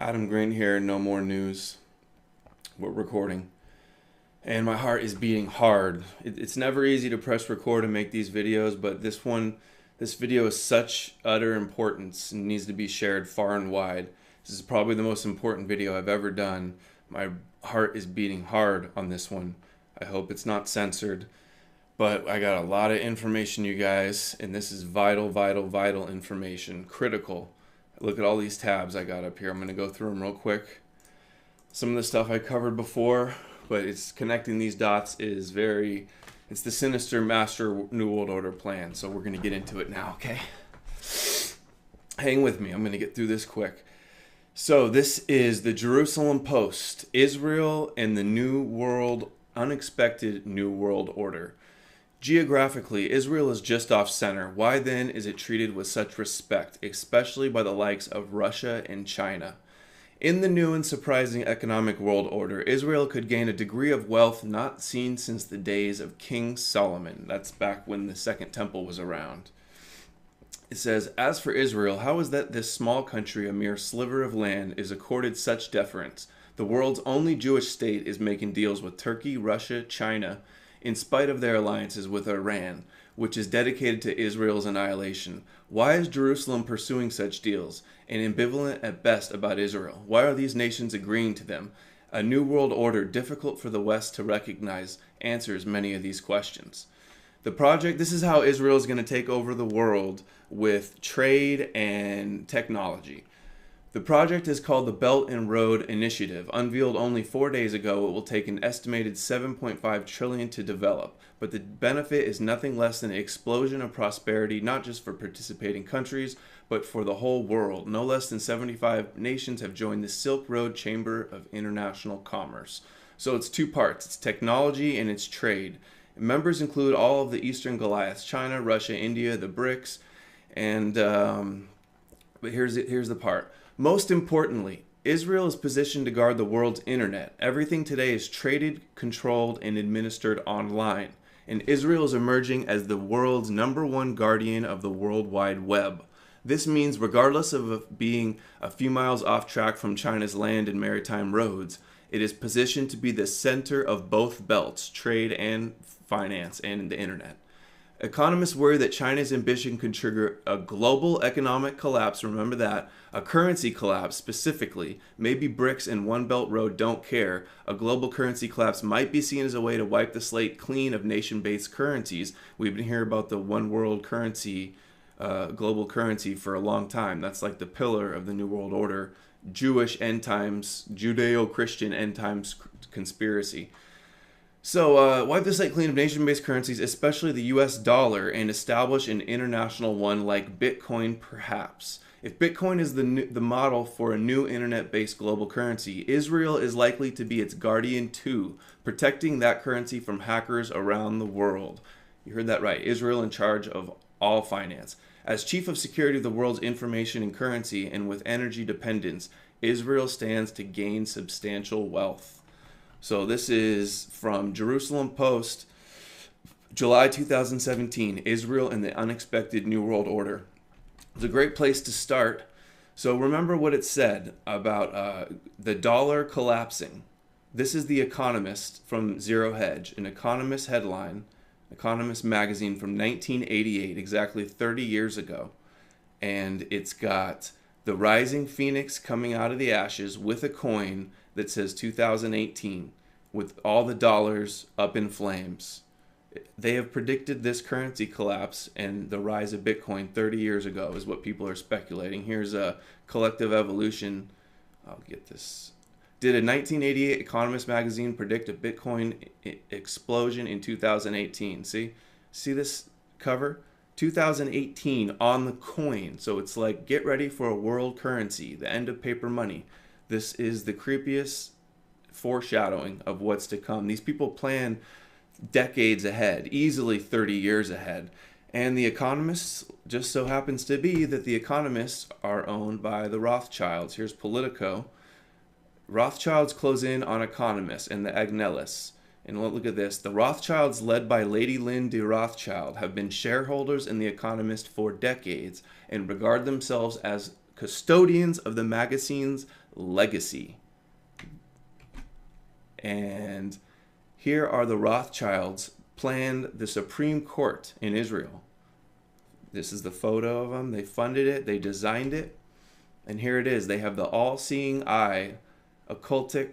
Adam Green here, no more news. We're recording. And my heart is beating hard. It's never easy to press record and make these videos, but this video is such utter importance and needs to be shared far and wide. This is probably the most important video I've ever done. My heart is beating hard on this one. I hope it's not censored. But I got a lot of information, you guys, and this is vital, vital, vital information. Critical. Look at all these tabs I got up here. I'm going to go through them real quick. Some of the stuff I covered before, but it's connecting these dots is it's the sinister master New World Order plan. So we're going to get into it now, okay? Hang with me. I'm going to get through this quick. So this is the Jerusalem Post, Israel and the unexpected New World Order. Geographically, Israel is just off center. Why then is it treated with such respect, especially by the likes of Russia and China? In the new and surprising economic world order, Israel could gain a degree of wealth not seen since the days of King Solomon. That's back when the Second Temple was around. It says, as for Israel, how is that this small country, a mere sliver of land, is accorded such deference? The world's only Jewish state is making deals with Turkey, Russia, China, in spite of their alliances with Iran, which is dedicated to Israel's annihilation. Why is Jerusalem pursuing such deals, and ambivalent at best about Israel? Why are these nations agreeing to them? A new world order difficult for the West to recognize answers many of these questions. This is how Israel is going to take over the world with trade and technology. The project is called the Belt and Road Initiative. Unveiled only 4 days ago, it will take an estimated $7.5 trillion to develop, but the benefit is nothing less than an explosion of prosperity, not just for participating countries, but for the whole world. No less than 75 nations have joined the Silk Road Chamber of International Commerce. So it's two parts. It's technology and it's trade. Members include all of the Eastern Goliaths, China, Russia, India, the BRICS, and but here's the part. Most importantly, Israel is positioned to guard the world's internet. Everything today is traded, controlled, and administered online. And Israel is emerging as the world's #1 guardian of the World Wide Web. This means regardless of being a few miles off track from China's land and maritime roads, it is positioned to be the center of both belts, trade and finance, and the internet. Economists worry that China's ambition could trigger a global economic collapse, remember that, a currency collapse specifically. Maybe BRICS and One Belt Road don't care. A global currency collapse might be seen as a way to wipe the slate clean of nation-based currencies. We've been hearing about the one world currency, global currency for a long time. That's like the pillar of the New World Order, Jewish end times, Judeo-Christian end times conspiracy. So, wipe the slate clean of nation-based currencies, especially the US dollar, and establish an international one like Bitcoin, perhaps. If Bitcoin is the model for a new internet-based global currency, Israel is likely to be its guardian too, protecting that currency from hackers around the world. You heard that right. Israel in charge of all finance. As chief of security of the world's information and currency, and with energy dependence, Israel stands to gain substantial wealth. So this is from Jerusalem Post, July 2017, Israel and the Unexpected New World Order. It's a great place to start. So remember what it said about the dollar collapsing. This is The Economist from Zero Hedge, an Economist headline, Economist magazine from 1988, exactly 30 years ago. And it's got the rising phoenix coming out of the ashes with a coin that says 2018 with all the dollars up in flames. They have predicted this currency collapse and the rise of Bitcoin 30 years ago is what people are speculating. Here's a Collective Evolution. I'll get this. Did a 1988 Economist magazine predict a Bitcoin explosion in 2018? See this cover? 2018 on the coin. So it's like, get ready for a world currency, the end of paper money. This is the creepiest foreshadowing of what's to come. These people plan decades ahead, easily 30 years ahead. And the Economists, just so happens to be that the Economists are owned by the Rothschilds. Here's Politico. Rothschilds close in on Economists and the Agnellis. And look at this. The Rothschilds, led by Lady Lynn de Rothschild, have been shareholders in The Economist for decades and regard themselves as custodians of the magazine's legacy. And here are the Rothschilds planned the Supreme Court in Israel. This is the photo of them. They funded it. They designed it. And here it is. They have the all-seeing eye, occultic,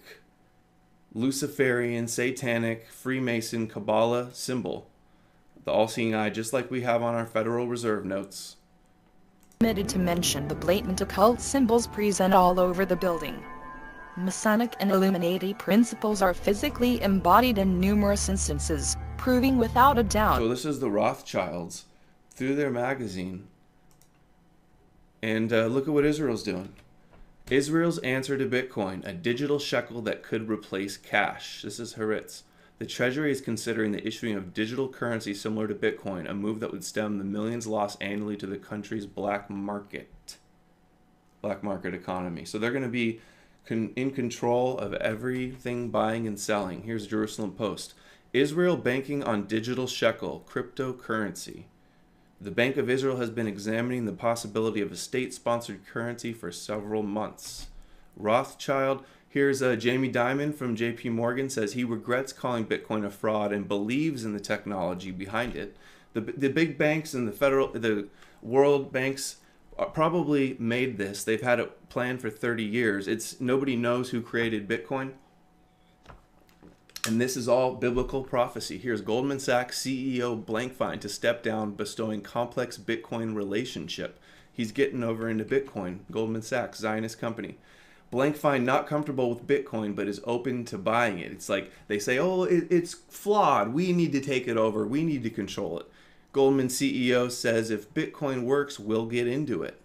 Luciferian, satanic, Freemason, Kabbalah symbol. The all-seeing eye, just like we have on our Federal Reserve notes. Omitted to mention the blatant occult symbols present all over the building. Masonic and Illuminati principles are physically embodied in numerous instances, proving without a doubt. So this is the Rothschilds through their magazine. And look at what Israel's doing. Israel's answer to Bitcoin, a digital shekel that could replace cash. This is Haaretz. The Treasury is considering the issuing of digital currency similar to Bitcoin, a move that would stem the millions lost annually to the country's black market economy. So they're going to be in control of everything buying and selling. Here's Jerusalem Post. Israel banking on digital shekel, cryptocurrency. The Bank of Israel has been examining the possibility of a state-sponsored currency for several months. Rothschild, here's Jamie Dimon from JP Morgan, says he regrets calling Bitcoin a fraud and believes in the technology behind it. The big banks and the world banks probably made this. They've had it planned for 30 years. Nobody knows who created Bitcoin. And this is all biblical prophecy. Here's Goldman Sachs CEO Blankfein to step down, bestowing complex Bitcoin relationship. He's getting over into Bitcoin. Goldman Sachs, Zionist company. Blankfein not comfortable with Bitcoin, but is open to buying it. It's like they say, oh, it's flawed. We need to take it over. We need to control it. Goldman CEO says if Bitcoin works, we'll get into it.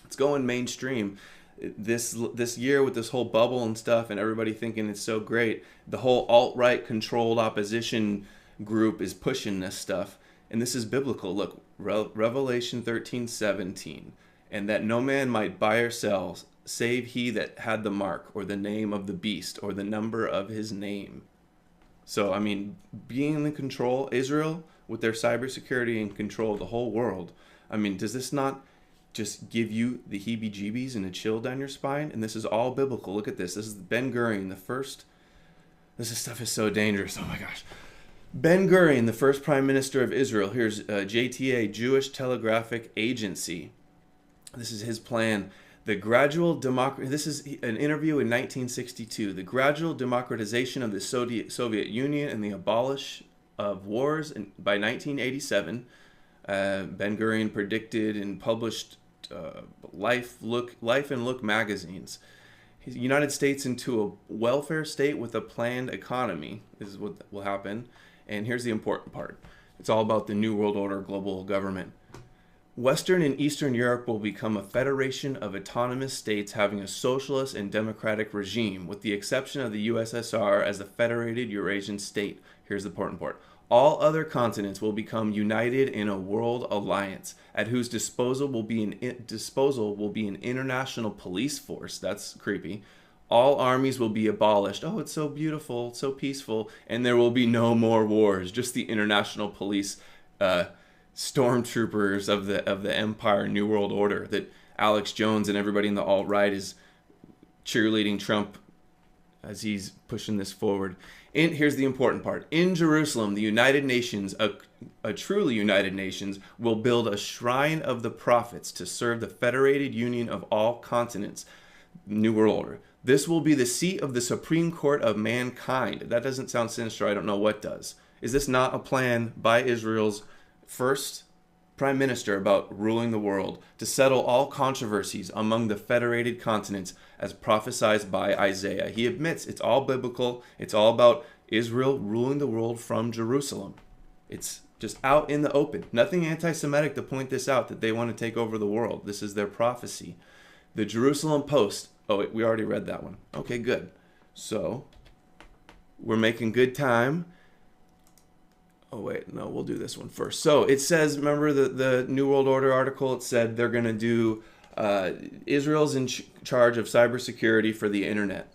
It's going mainstream. This year with this whole bubble and stuff and everybody thinking it's so great, the whole alt-right controlled opposition group is pushing this stuff. And this is biblical. Look, Revelation 13:17. And that no man might buy or sell, save he that had the mark or the name of the beast or the number of his name. So, I mean, being in control, Israel, with their cybersecurity and control of the whole world, I mean, does this not just give you the heebie-jeebies and a chill down your spine? And this is all biblical. Look at this. This is Ben Gurion, the first. This stuff is so dangerous. Oh my gosh. Ben Gurion, the first prime minister of Israel. Here's JTA, Jewish Telegraphic Agency. This is his plan. The gradual democracy. This is an interview in 1962. The gradual democratization of the Soviet Union and the abolish of wars by 1987. Ben Gurion predicted and published Life and Look magazines. The United States into a welfare state with a planned economy is what will happen. And here's the important part. It's all about the New World Order global government. Western and Eastern Europe will become a federation of autonomous states having a socialist and democratic regime, with the exception of the USSR as the federated Eurasian state. Here's the important part. All other continents will become united in a world alliance, at whose disposal will be an international police force. That's creepy. All armies will be abolished. Oh, it's so beautiful, so peaceful, and there will be no more wars. Just the international police, stormtroopers of the Empire, New World Order that Alex Jones and everybody in the alt-right is cheerleading Trump as he's pushing this forward. And here's the important part. In Jerusalem, the United Nations, a truly United Nations, will build a shrine of the prophets to serve the federated union of all continents. New World Order. This will be the seat of the Supreme Court of mankind. That doesn't sound sinister. I don't know what does. Is this not a plan by Israel's first prime minister about ruling the world to settle all controversies among the federated continents as prophesied by Isaiah? He admits it's all biblical. It's all about Israel ruling the world from Jerusalem. It's just out in the open. Nothing anti-Semitic to point this out, that they want to take over the world. This is their prophecy. The Jerusalem Post. Oh, wait, we already read that one. Okay, good. So we're making good time. Oh, wait, no, we'll do this one first. So it says, remember the New World Order article? It said they're going to do, Israel's in charge of cybersecurity for the internet.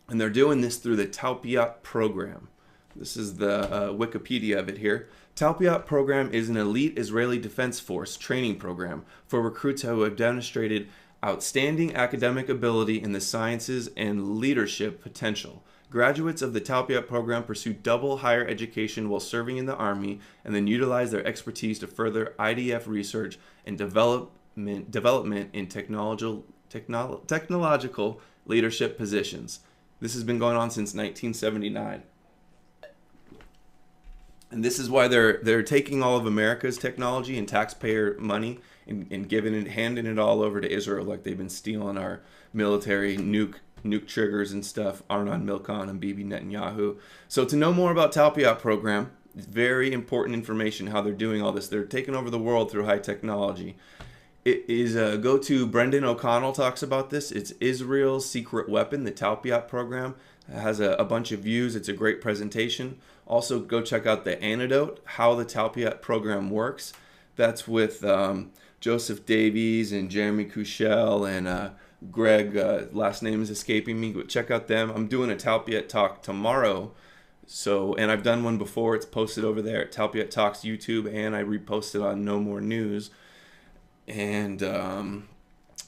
And they're doing this through the Talpiot program. This is the Wikipedia of it here. Talpiot program is an elite Israeli Defense Force training program for recruits who have demonstrated outstanding academic ability in the sciences and leadership potential. Graduates of the Talpiot program pursue double higher education while serving in the Army and then utilize their expertise to further IDF research and development in technological leadership positions. This has been going on since 1979. And this is why they're taking all of America's technology and taxpayer money and giving it, handing it all over to Israel, like they've been stealing our military nuke triggers and stuff, Arnon Milchan and Bibi Netanyahu. So to know more about Talpiot program, it's very important information how they're doing all this. They're taking over the world through high technology. It is go to Brendan O'Connell talks about this. It's Israel's secret weapon, the Talpiot program. It has a bunch of views. It's a great presentation. Also, go check out The Antidote, how the Talpiot program works. That's with Joseph Davies and Jeremy Kushel and Greg, last name is escaping me, but check out them. I'm doing a Talpiot talk tomorrow. And I've done one before. It's posted over there at Talpiot Talks YouTube, and I reposted on No More News. And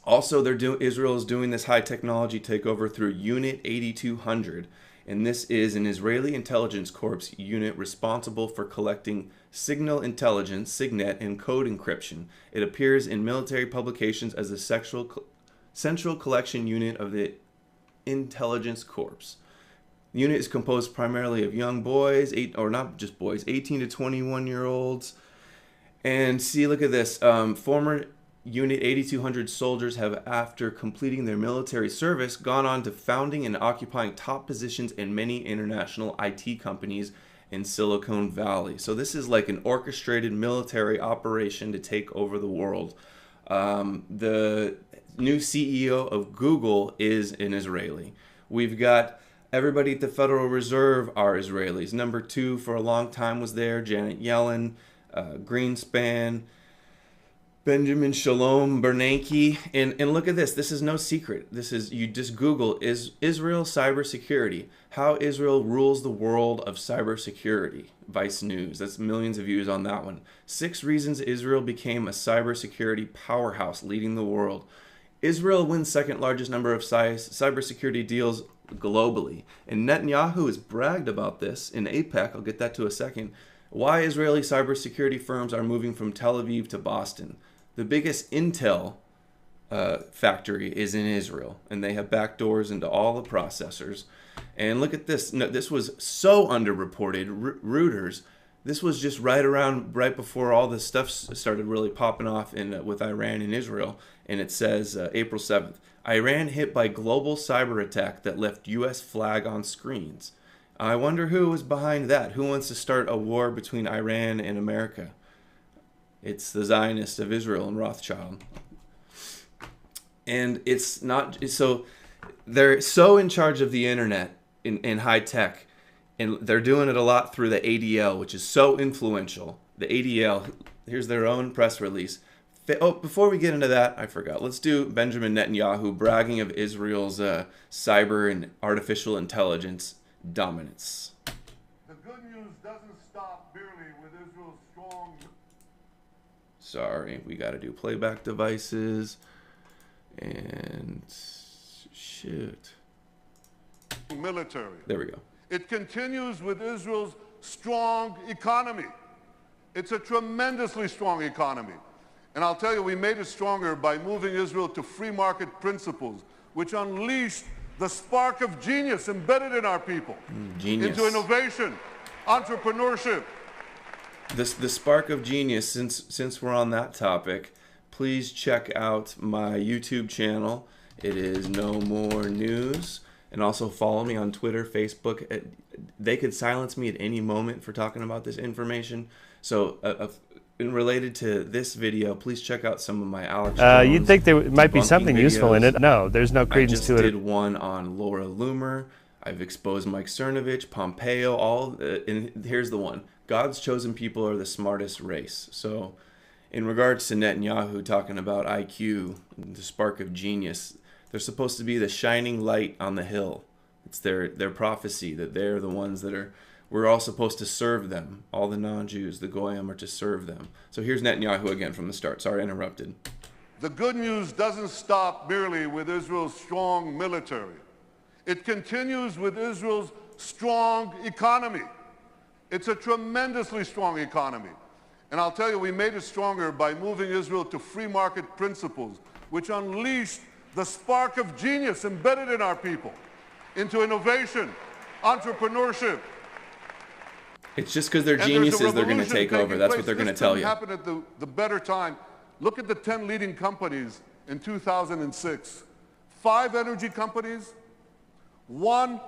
also, Israel is doing this high technology takeover through Unit 8200. And this is an Israeli intelligence corps unit responsible for collecting signal intelligence, SIGNET, and code encryption. It appears in military publications as the central collection unit of the intelligence corps. The unit is composed primarily of young boys, 18 to 21-year-olds. And see, look at this. Former Unit 8200 soldiers have, after completing their military service, gone on to founding and occupying top positions in many international IT companies in Silicon Valley. So this is like an orchestrated military operation to take over the world. The new CEO of Google is an Israeli. We've got everybody at the Federal Reserve are Israelis. Number 2 for a long time was there, Janet Yellen, Greenspan, Benjamin Shalom Bernanke, and look at this. This is no secret. This is, you just Google Israel cybersecurity, how Israel rules the world of cybersecurity. Vice News. That's millions of views on that one. 6 reasons Israel became a cybersecurity powerhouse, leading the world. Israel wins second largest number of cybersecurity deals globally, and Netanyahu has bragged about this in APEC. I'll get that to a second. Why Israeli cybersecurity firms are moving from Tel Aviv to Boston. The biggest Intel factory is in Israel, and they have backdoors into all the processors. And look at this. No, this was so underreported. Reuters. This was just right before all this stuff started really popping off with Iran and Israel. And it says April 7th, Iran hit by global cyber attack that left U.S. flag on screens. I wonder who was behind that. Who wants to start a war between Iran and America? It's the Zionist of Israel and Rothschild. And it's not so. They're so in charge of the internet in high tech, and they're doing it a lot through the ADL, which is so influential. The ADL, here's their own press release. Oh, before we get into that, I forgot. Let's do Benjamin Netanyahu bragging of Israel's cyber and artificial intelligence dominance. The good news doesn't stop merely with Israel's strong... Sorry, we got to do playback devices. And... shoot. Military. There we go. It continues with Israel's strong economy. It's a tremendously strong economy. And I'll tell you, we made it stronger by moving Israel to free market principles, which unleashed the spark of genius embedded in our people. Genius. Into innovation, entrepreneurship. The spark of genius, since we're on that topic, please check out my YouTube channel. It is No More News. And also follow me on Twitter, Facebook. They could silence me at any moment for talking about this information. So related to this video, please check out some of my Alex Jones you'd think there might be something videos. useful in it. No, there's no credence to it. I just did one on Laura Loomer. I've exposed Mike Cernovich, Pompeo, and here's the one. God's chosen people are the smartest race. So in regards to Netanyahu talking about IQ, the spark of genius, they're supposed to be the shining light on the hill. It's their prophecy that they're the ones that are... We're all supposed to serve them. All the non-Jews, the Goyim, are to serve them. So here's Netanyahu again from the start. Sorry, I interrupted. The good news doesn't stop merely with Israel's strong military. It continues with Israel's strong economy. It's a tremendously strong economy. And I'll tell you, we made it stronger by moving Israel to free market principles, which unleashed the spark of genius embedded in our people into innovation, entrepreneurship. It's just because they're geniuses they're going to take over. That's what they're going to tell you. This didn't happen at the better time. Look at the 10 leading companies in 2006. 5 energy companies, one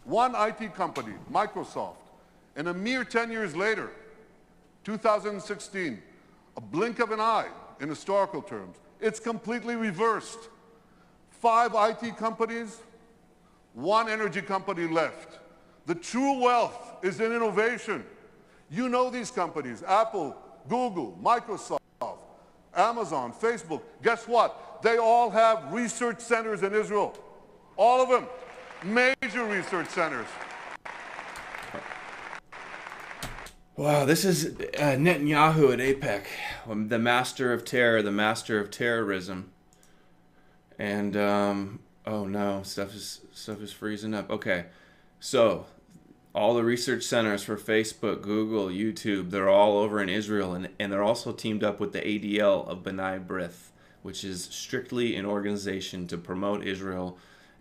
IT company, Microsoft. And a mere 10 years later, 2016, a blink of an eye in historical terms, it's completely reversed. 5 IT companies, 1 energy company left. The true wealth is in innovation. You know these companies, Apple, Google, Microsoft, Amazon, Facebook. Guess what? They all have research centers in Israel. All of them. Major research centers. Wow, this is Netanyahu at APEC, the master of terror, the master of terrorism. And, oh no, stuff is freezing up. Okay, so all the research centers for Facebook, Google, YouTube, they're all over in Israel, and they're also teamed up with the ADL of B'nai B'rith, which is strictly an organization to promote Israel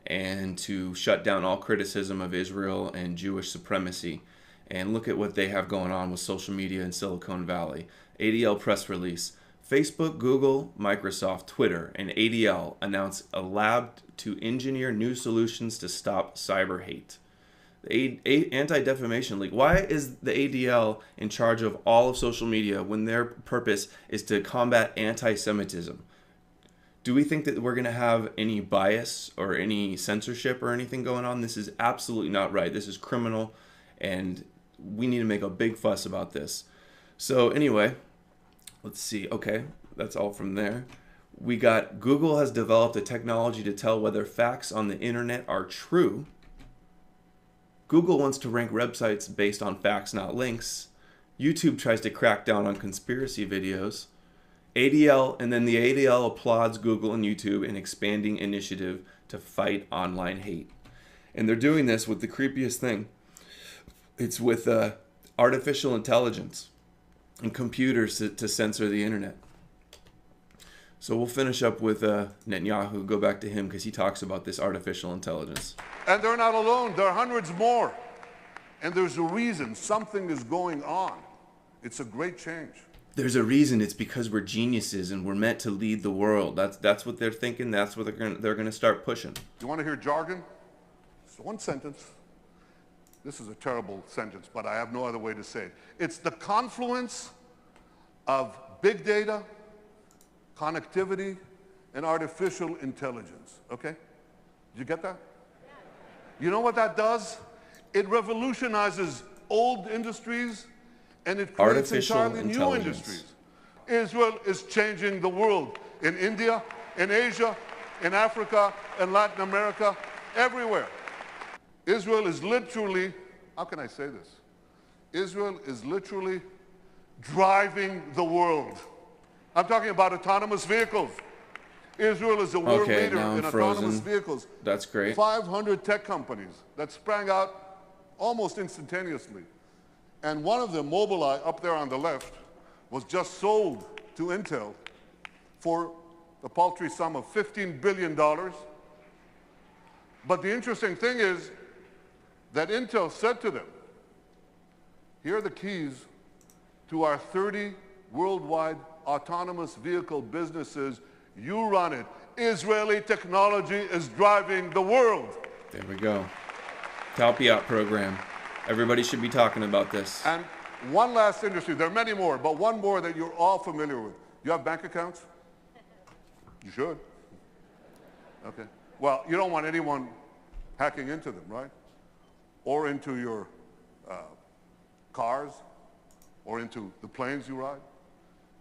and to shut down all criticism of Israel and Jewish supremacy. And look at what they have going on with social media in Silicon Valley. ADL press release. Facebook, Google, Microsoft, Twitter, and ADL announce a lab to engineer new solutions to stop cyber hate. The Anti-Defamation League. Why is the ADL in charge of all of social media when their purpose is to combat anti-Semitism? Do we think that we're going to have any bias or any censorship or anything going on? This is absolutely not right. This is criminal, and we need to make a big fuss about this. So anyway, let's see. Okay, that's all from there. We got Google has developed a technology to tell whether facts on the internet are true. Google wants to rank websites based on facts, not links. YouTube tries to crack down on conspiracy videos. ADL, and then the ADL applauds Google and YouTube in expanding initiative to fight online hate. And they're doing this with the creepiest thing. It's with artificial intelligence and computers to censor the internet. So we'll finish up with Netanyahu, go back to him because he talks about this artificial intelligence. And they're not alone. There are hundreds more. And there's a reason. Something is going on. It's a great change. There's a reason. It's because we're geniuses and we're meant to lead the world. That's what they're thinking. That's what they're gonna start pushing. You want to hear jargon? It's one sentence. This is a terrible sentence, but I have no other way to say it. It's the confluence of big data, connectivity, and artificial intelligence. Okay? Did you get that? You know what that does? It revolutionizes old industries and it creates entirely new industries. Israel is changing the world in India, in Asia, in Africa, in Latin America, everywhere. Israel is literally, how can I say this? Israel is literally driving the world. I'm talking about autonomous vehicles. Israel is a world leader in autonomous vehicles. That's great. 500 tech companies that sprang out almost instantaneously. And one of them, Mobileye, up there on the left, was just sold to Intel for the paltry sum of $15 billion. But the interesting thing is that Intel said to them, here are the keys to our 30 worldwide autonomous vehicle businesses. You run it. Israeli technology is driving the world. There we go. Talpiot program. Everybody should be talking about this. And one last industry. There are many more, but one more that you're all familiar with. You have bank accounts? You should. Okay. Well, you don't want anyone hacking into them, right? Or into your cars, or into the planes you ride.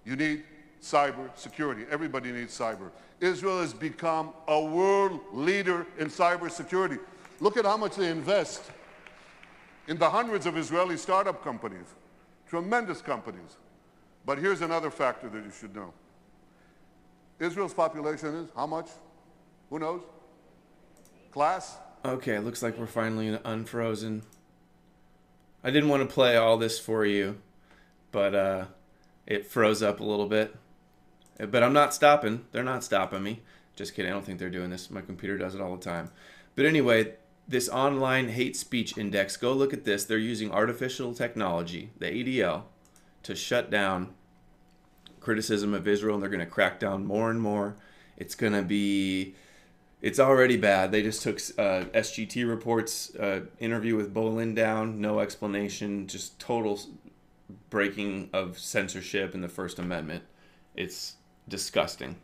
You need cyber security. Everybody needs cyber. Israel has become a world leader in cyber security. Look at how much they invest in the hundreds of Israeli startup companies, tremendous companies. But here's another factor that you should know. Israel's population is how much? Who knows? Class? Okay, looks like we're finally unfrozen. I didn't want to play all this for you, but it froze up a little bit. But I'm not stopping. They're not stopping me. Just kidding. I don't think they're doing this. My computer does it all the time. But anyway, this online hate speech index, go look at this. They're using artificial technology, the ADL, to shut down criticism of Israel, and they're going to crack down more and more. It's going to be... It's already bad. They just took SGT reports interview with Bolin down. No explanation. Just total breaking of censorship and the First Amendment. It's disgusting.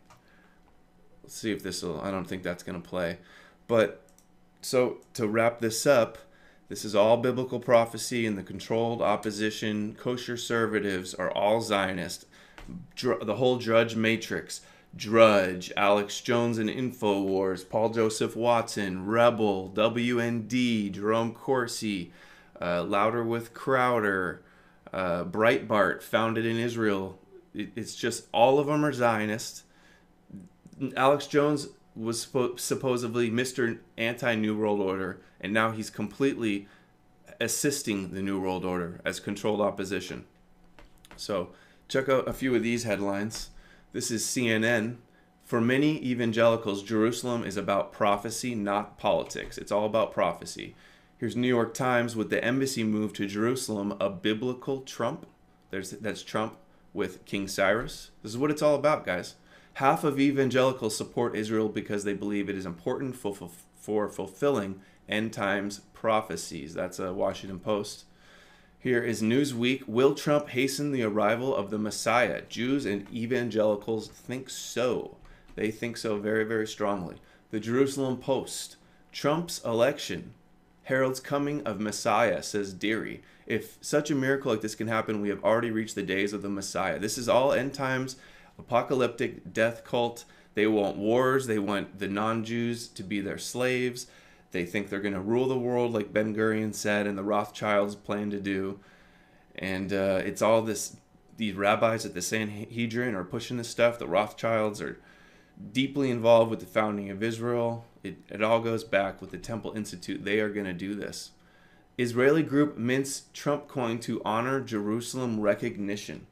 Let's see if this will... I don't think that's going to play. But so to wrap this up, this is all biblical prophecy, and the controlled opposition, kosher conservatives are all Zionist. The whole Drudge Matrix... Drudge, Alex Jones and InfoWars, Paul Joseph Watson, Rebel, WND, Jerome Corsi, Louder with Crowder, Breitbart, founded in Israel. It's just all of them are Zionist. Alex Jones was supposedly Mr. Anti-New World Order, and now he's completely assisting the New World Order as controlled opposition. So check out a few of these headlines. This is CNN. For many evangelicals, Jerusalem is about prophecy, not politics. It's all about prophecy. Here's New York Times with the embassy move to Jerusalem, a biblical Trump. That's Trump with King Cyrus. This is what it's all about, guys. Half of evangelicals support Israel because they believe it is important for fulfilling end times prophecies. That's a Washington Post. Here is Newsweek. Will Trump hasten the arrival of the Messiah? Jews and evangelicals think so. They think so very, very strongly. The Jerusalem Post. Trump's election heralds coming of Messiah, says Deary. If such a miracle like this can happen, we have already reached the days of the Messiah. This is all end times, apocalyptic death cult. They want wars. They want the non-Jews to be their slaves. They think they're going to rule the world like Ben Gurion said and the Rothschilds plan to do. And it's all this, these rabbis at the Sanhedrin are pushing this stuff. The Rothschilds are deeply involved with the founding of Israel. It all goes back with the Temple Institute. They are going to do this. Israeli group mints Trump coin to honor Jerusalem recognition.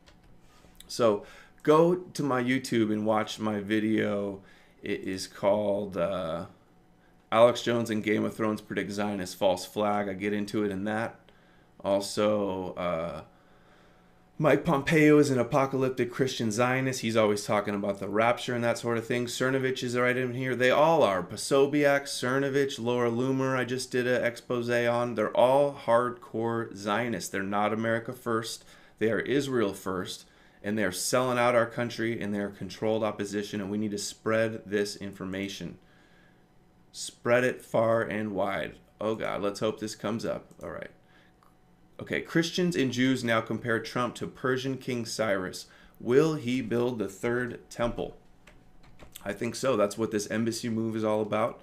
So go to my YouTube and watch my video. It is called... Alex Jones and Game of Thrones predict Zionist false flag. I get into it in that. Also, Mike Pompeo is an apocalyptic Christian Zionist. He's always talking about the rapture and that sort of thing. Cernovich is right in here. They all are. Posobiec, Cernovich, Laura Loomer, I just did an expose on. They're all hardcore Zionists. They're not America first. They are Israel first. And they're selling out our country, and they're controlled opposition, and we need to spread this information. Spread it far and wide. Oh God, let's hope this comes up. All right. Okay, Christians and Jews now compare Trump to Persian King Cyrus. Will he build the third temple? I think so. That's what this embassy move is all about.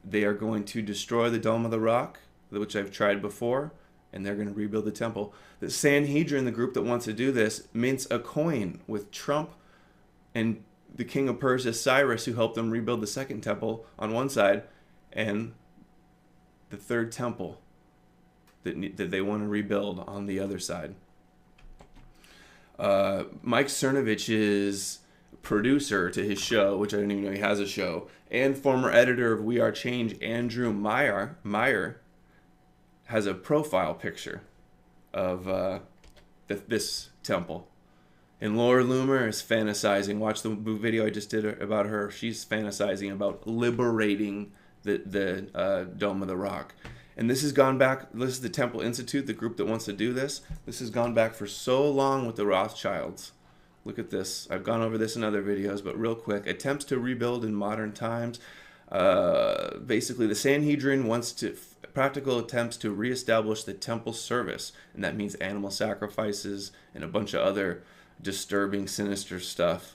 They are going to destroy the Dome of the Rock, which I've tried before, and they're going to rebuild the temple. The Sanhedrin, the group that wants to do this, mints a coin with Trump and the king of Persia, Cyrus, who helped them rebuild the second temple on one side, and the third temple that they want to rebuild on the other side. Mike Cernovich's producer to his show, which I didn't even know he has a show, and former editor of We Are Change, Andrew Meyer, has a profile picture of this temple. And Laura Loomer is fantasizing. Watch the video I just did about her. She's fantasizing about liberating the Dome of the Rock. And this has gone back. This is the Temple Institute, the group that wants to do this. This has gone back for so long with the Rothschilds. Look at this. I've gone over this in other videos, but real quick. Attempts to rebuild in modern times. Basically, the Sanhedrin wants to... practical attempts to reestablish the temple service. And that means animal sacrifices and a bunch of other... disturbing, sinister stuff.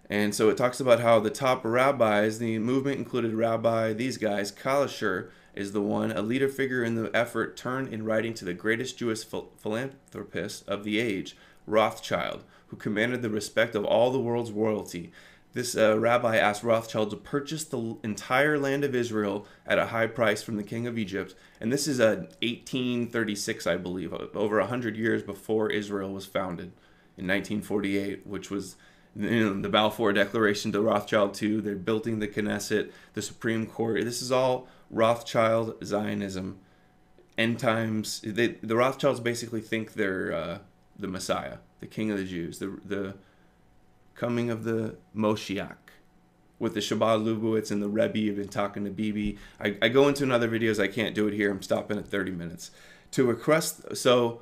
And so it talks about how the top rabbis, the movement included Rabbi, these guys, Kalisher is the one, a leader figure in the effort, turned in writing to the greatest Jewish philanthropist of the age, Rothschild, who commanded the respect of all the world's royalty. This rabbi asked Rothschild to purchase the entire land of Israel at a high price from the king of Egypt. And this is 1836, I believe, over 100 years before Israel was founded in 1948, which was the Balfour Declaration to Rothschild too. They're building the Knesset, the Supreme Court. This is all Rothschild Zionism. End times. The Rothschilds basically think they're the Messiah, the King of the Jews, the coming of the Moshiach, with the Shabbat Lubavitch and the Rebbe. You've been talking to Bibi. I go into another videos. I can't do it here. I'm stopping at 30 minutes. To request, so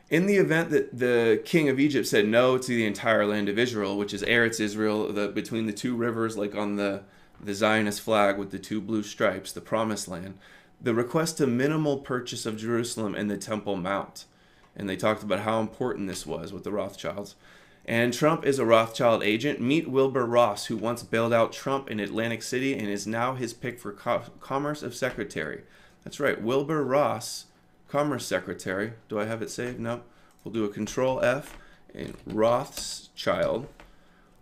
in the event that the king of Egypt said no to the entire land of Israel, which is Eretz Israel, between the two rivers, like on the Zionist flag with the two blue stripes, the Promised Land, the request to minimal purchase of Jerusalem and the Temple Mount. And they talked about how important this was with the Rothschilds. And Trump is a Rothschild agent. Meet Wilbur Ross, who once bailed out Trump in Atlantic City and is now his pick for Commerce of Secretary. That's right, Wilbur Ross, Commerce Secretary. Do I have it saved? No. We'll do a Control F and Rothschild.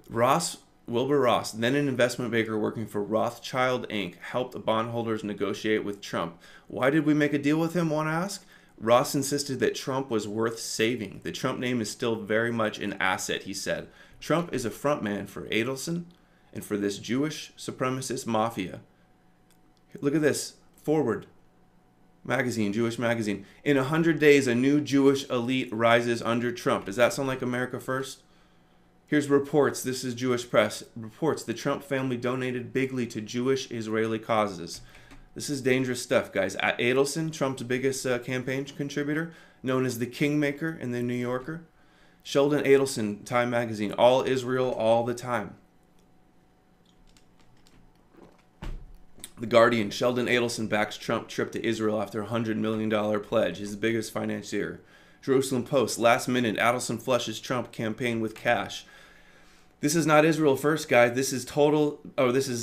Wilbur Ross, then an investment banker working for Rothschild Inc., helped bondholders negotiate with Trump. Why did we make a deal with him, want to ask? Ross insisted that Trump was worth saving. The Trump name is still very much an asset, he said. Trump is a frontman for Adelson and for this Jewish supremacist mafia. Look at this. Forward. Magazine, Jewish magazine. In 100 days, a new Jewish elite rises under Trump. Does that sound like America First? Here's reports. This is Jewish press. Reports the Trump family donated bigly to Jewish Israeli causes. This is dangerous stuff, guys. Adelson, Trump's biggest campaign contributor, known as the Kingmaker in the New Yorker. Sheldon Adelson, Time Magazine, all Israel, all the time. The Guardian, Sheldon Adelson backs Trump trip to Israel after $100 million pledge, his biggest financier. Jerusalem Post, last minute, Adelson flushes Trump campaign with cash. This is not Israel first, guys. This is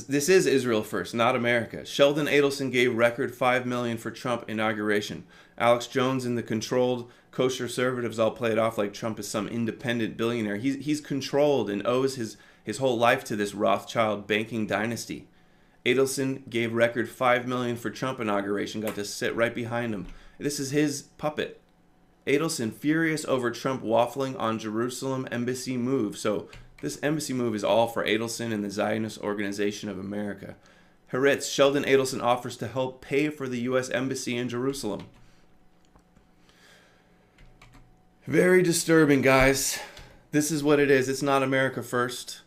this is Israel first, not America. Sheldon Adelson gave record $5 million for Trump inauguration. Alex Jones and the controlled kosher conservatives all play it off like Trump is some independent billionaire. He's controlled and owes his whole life to this Rothschild banking dynasty. Adelson gave record $5 million for Trump inauguration, got to sit right behind him. This is his puppet. Adelson furious over Trump waffling on Jerusalem embassy move. So this embassy move is all for Adelson and the Zionist Organization of America. Haaretz, Sheldon Adelson offers to help pay for the U.S. Embassy in Jerusalem. Very disturbing, guys. This is what it is. It's not America First.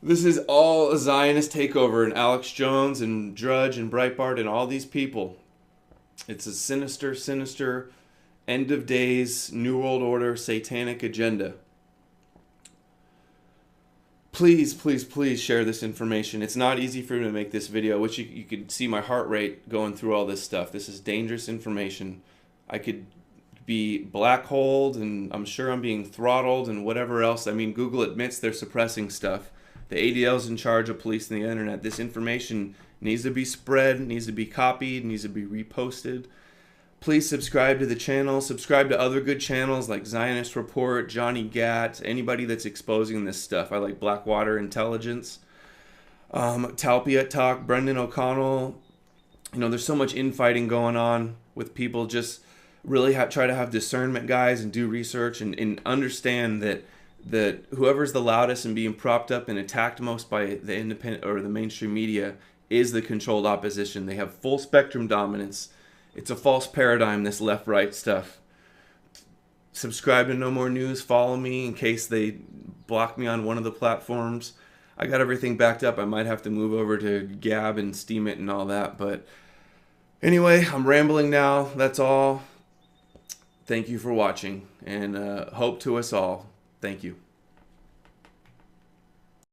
This is all a Zionist takeover, and Alex Jones and Drudge and Breitbart and all these people. It's a sinister, sinister, end of days, New World Order, satanic agenda. Please, please, please share this information. It's not easy for me to make this video, which you could see my heart rate going through all this stuff. This is dangerous information. I could be black holed, and I'm sure I'm being throttled and whatever else. I mean, Google admits they're suppressing stuff. The ADL's in charge of policing the internet. This information needs to be spread, needs to be copied, needs to be reposted. Please subscribe to the channel. Subscribe to other good channels like Zionist Report, Johnny Gatt, anybody that's exposing this stuff. I like Blackwater Intelligence, Talpiot Talk, Brendan O'Connell. You know, there's so much infighting going on with people. Just really try to have discernment, guys, and do research and understand that whoever's the loudest and being propped up and attacked most by the independent or the mainstream media is the controlled opposition. They have full spectrum dominance. It's a false paradigm, this left-right stuff. Subscribe to No More News. Follow me in case they block me on one of the platforms. I got everything backed up. I might have to move over to Gab and Steam it and all that. But anyway, I'm rambling now. That's all. Thank you for watching, and hope to us all. Thank you.